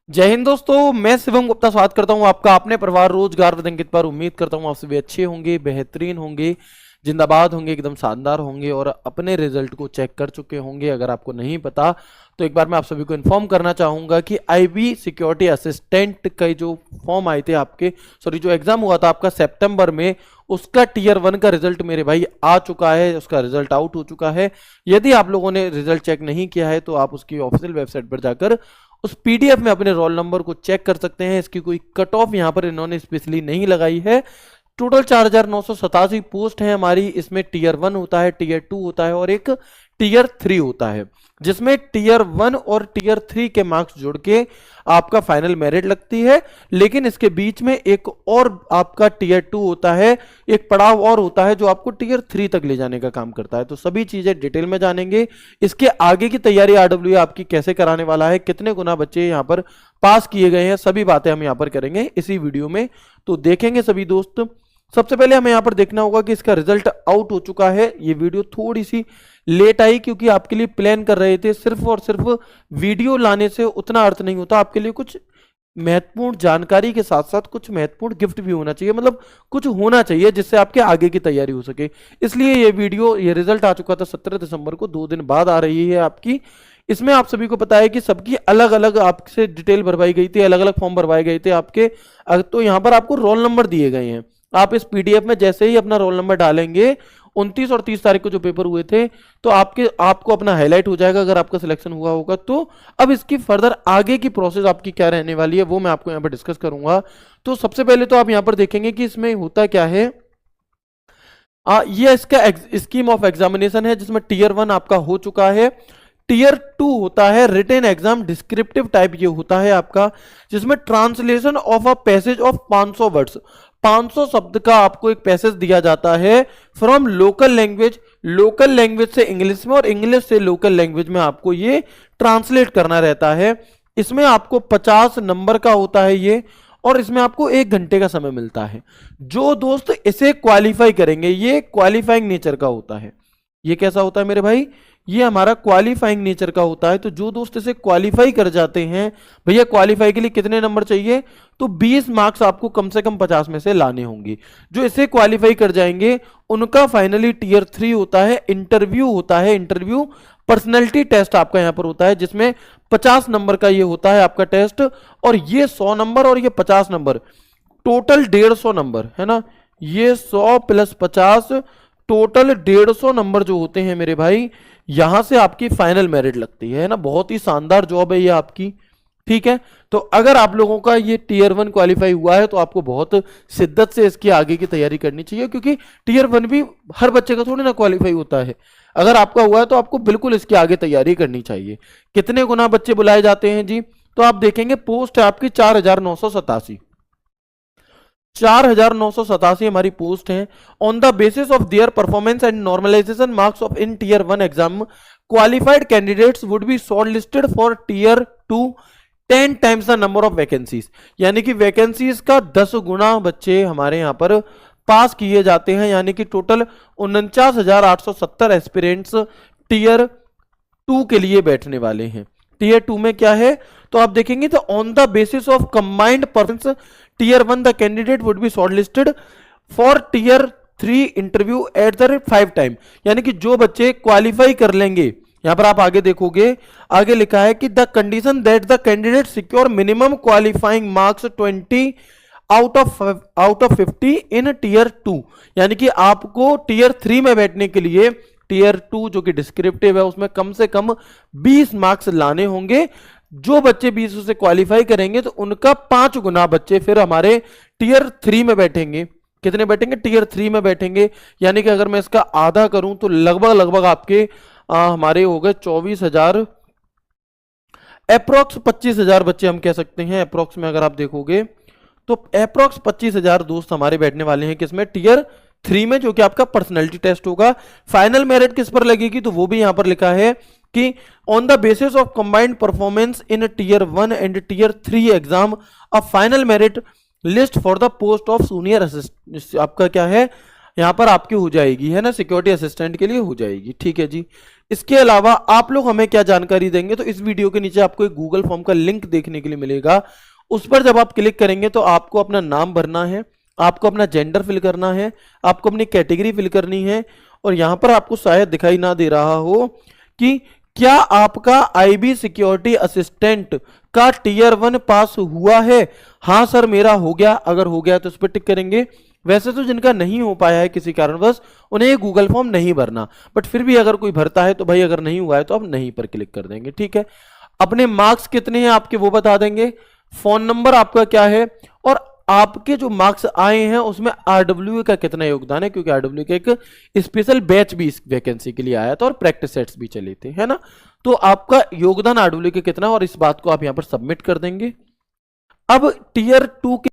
जय हिंद दोस्तों, मैं शिवम गुप्ता स्वागत करता हूं आपका अपने परिवार रोजगार विद अंकित पर। उम्मीद करता हूं आप सभी अच्छे होंगे, बेहतरीन होंगे, जिंदाबाद होंगे, एकदम शानदार होंगे और अपने रिजल्ट को चेक कर चुके होंगे। अगर आपको नहीं पता तो एक बार मैं आप सभी को इन्फॉर्म करना चाहूंगा कि आईबी सिक्योरिटी असिस्टेंट के जो फॉर्म आए थे आपके, जो एग्जाम हुआ था आपका सितंबर में, उसका टीयर 1 का रिजल्ट मेरे भाई आ चुका है, उसका रिजल्ट आउट हो चुका है। यदि आप लोगों ने रिजल्ट चेक नहीं किया है तो आप उसकी ऑफिशियल वेबसाइट पर जाकर उस पीडीएफ में अपने रोल नंबर को चेक कर सकते हैं। इसकी कोई कट ऑफ यहाँ पर इन्होंने स्पेशली नहीं लगाई है। टोटल 4987 पोस्ट है हमारी। इसमें टीयर 1 होता है, टीयर 2 होता है और एक टीयर 3 होता है, जिसमें टीयर 1 और टीयर 3 के मार्क्स जुड़ के आपका फाइनल मेरिट लगती है। लेकिन इसके बीच में एक और आपका टीयर 2 होता है, एक पड़ाव और होता है जो आपको टीयर 3 तक ले जाने का काम करता है। तो सभी चीजें डिटेल में जानेंगे। इसके आगे की तैयारी आरडब्ल्यू आपकी कैसे कराने वाला है, कितने गुना बच्चे यहाँ पर पास किए गए हैं, सभी बातें हम यहाँ पर करेंगे इसी वीडियो में। तो देखेंगे सभी दोस्त। सबसे पहले हमें यहाँ पर देखना होगा कि इसका रिजल्ट आउट हो चुका है। ये वीडियो थोड़ी सी लेट आई क्योंकि आपके लिए प्लान कर रहे थे। सिर्फ और सिर्फ वीडियो लाने से उतना अर्थ नहीं होता, आपके लिए कुछ महत्वपूर्ण जानकारी के साथ साथ कुछ महत्वपूर्ण गिफ्ट भी होना चाहिए, मतलब कुछ होना चाहिए जिससे आपके आगे की तैयारी हो सके। इसलिए ये रिजल्ट आ चुका था 17 दिसंबर को, 2 दिन बाद आ रही है आपकी। इसमें आप सभी को पता है कि सबकी अलग अलग आपसे डिटेल भरवाई गई थी, अलग अलग फॉर्म भरवाए गए थे आपके। तो यहाँ पर आपको रोल नंबर दिए गए हैं। आप इस पीडीएफ में जैसे ही अपना रोल नंबर डालेंगे, 29 और 30 तारीख को जो पेपर हुए थे, तो आपको अपना हाईलाइट हो जाएगा अगर आपका सिलेक्शन हुआ होगा तो। अब इसकी फर्दर आगे की प्रोसेस आपकी क्या रहने वाली है वो मैं आपको यहाँ पर डिस्कस करूंगा। तो सबसे पहले तो आप यहाँ पर देखेंगे कि इसमें होता क्या है। ये इसका स्कीम ऑफ एग्जामिनेशन है, जिसमें टीयर 1 आपका हो चुका है। टीयर 2 होता है रिटन एग्जाम डिस्क्रिप्टिव टाइप, ये होता है आपका, जिसमें translation of a passage of 500 words, 500 शब्द का आपको एक पैसेज दिया जाता है फ्रॉम लोकल लैंग्वेज से इंग्लिश में और इंग्लिश से लोकल लैंग्वेज में आपको ये ट्रांसलेट करना रहता है। इसमें आपको 50 नंबर का होता है ये, और इसमें आपको 1 घंटे का समय मिलता है। जो दोस्त इसे क्वालिफाई करेंगे, ये क्वालिफाइंग नेचर का होता है। ये कैसा होता है मेरे भाई? ये हमारा क्वालिफाइंग नेचर का होता है। तो जो दोस्त इसे क्वालिफाई कर जाते हैं, भैया क्वालिफाई के लिए कितने नंबर चाहिए, तो 20 मार्क्स आपको कम से कम 50 में से लाने होंगे। जो इसे क्वालिफाई कर जाएंगे उनका फाइनली टीयर 3 होता है, इंटरव्यू होता है। इंटरव्यू पर्सनैलिटी टेस्ट आपका यहां पर होता है, जिसमें 50 नंबर का ये होता है आपका टेस्ट, और ये 100 नंबर और ये 50 नंबर, टोटल 150 नंबर है ना। ये 100 प्लस 50 टोटल 150 नंबर जो होते हैं मेरे भाई, यहां से आपकी फाइनल मेरिट लगती है ना। बहुत ही शानदार जॉब है ये आपकी, ठीक है। तो अगर आप लोगों का ये टीयर 1 क्वालिफाई हुआ है तो आपको बहुत शिद्दत से इसकी आगे की तैयारी करनी चाहिए, क्योंकि टीयर 1 भी हर बच्चे का थोड़ी ना क्वालिफाई होता है। अगर आपका हुआ है तो आपको बिल्कुल इसकी आगे तैयारी करनी चाहिए। कितने गुना बच्चे बुलाए जाते हैं जी, तो आप देखेंगे पोस्ट है आपकी 4987, 4987 हमारी पोस्ट है। On the basis of their performance and normalization marks of in tier 1 exam, qualified candidates would be shortlisted for tier 2 10 times the number of vacancies. यानी कि वैकेंसीज का 10 गुना बच्चे हमारे यहां पर पास किए जाते हैं। यानी कि टोटल 49,870 एस्पिरेंट्स टीयर 2 के लिए बैठने वाले हैं। टीयर 2 में क्या है, तो आप देखेंगे तो on the basis of combined performance tier 1 the candidate would be shortlisted for tier 3 interview at the rate 5 time. यानी कि जो बच्चे क्वालिफाई कर लेंगे, यहां पर आप आगे देखोगे, आगे लिखा है कि the condition that the candidate secure minimum qualifying marks 20 out of 50 in tier 2। यानी कि आपको टीयर 3 में बैठने के लिए टीयर 2 जो कि डिस्क्रिप्टिव है उसमें कम से कम 20 मार्क्स लाने होंगे। जो बच्चे 20 से क्वालिफाई करेंगे तो उनका 5 गुना बच्चे फिर हमारे टीयर 3 में बैठेंगे। कितने बैठेंगे? टीयर 3 में बैठेंगे। यानी कि अगर मैं इसका आधा करूं तो लगभग आपके हमारे हो गए 24,000, अप्रोक्स 25,000 बच्चे हम कह सकते हैं। अप्रोक्स में अगर आप देखोगे तो अप्रोक्स 25,000 दोस्त हमारे बैठने वाले हैं किसमें? टीयर 3 में, जो कि आपका पर्सनैलिटी टेस्ट होगा। फाइनल मेरिट किस पर लगेगी, तो वो भी यहां पर लिखा है कि on the basis of combined performance in tier 1 and tier 3 exam a final merit list for the post of junior assistant, आपका क्या है, यहाँ पर आपकी हो जाएगी, है ना, सिक्योरिटी असिस्टेंट के लिए हो जाएगी। ठीक है जी। इसके अलावा आप लोग हमें क्या जानकारी देंगे, तो इस वीडियो के नीचे आपको एक गूगल फॉर्म का लिंक देखने के लिए मिलेगा। उस पर जब आप क्लिक करेंगे तो आपको अपना नाम भरना है, आपको अपना जेंडर फिल करना है, आपको अपनी कैटेगरी फिल करनी है, और यहां पर आपको शायद दिखाई ना दे रहा हो कि क्या आपका आईबी सिक्योरिटी असिस्टेंट का टीयर 1 पास हुआ है। हाँ सर मेरा हो गया, अगर हो गया तो उस पर टिक करेंगे। वैसे तो जिनका नहीं हो पाया है किसी कारणवश, उन्हें ये गूगल फॉर्म नहीं भरना, बट फिर भी अगर कोई भरता है तो भाई अगर नहीं हुआ है तो आप नहीं पर क्लिक कर देंगे। ठीक है। अपने मार्क्स कितने हैं आपके वो बता देंगे, फोन नंबर आपका क्या है, और आपके जो मार्क्स आए हैं उसमें आरडब्ल्यू का कितना योगदान है, क्योंकि आरडब्ल्यू का एक स्पेशल बैच भी इस वैकेंसी के लिए आया था और प्रैक्टिस सेट्स भी चले थे, है ना। तो आपका योगदान आरडब्ल्यू का कितना, और इस बात को आप यहां पर सबमिट कर देंगे। अब टीयर 2 के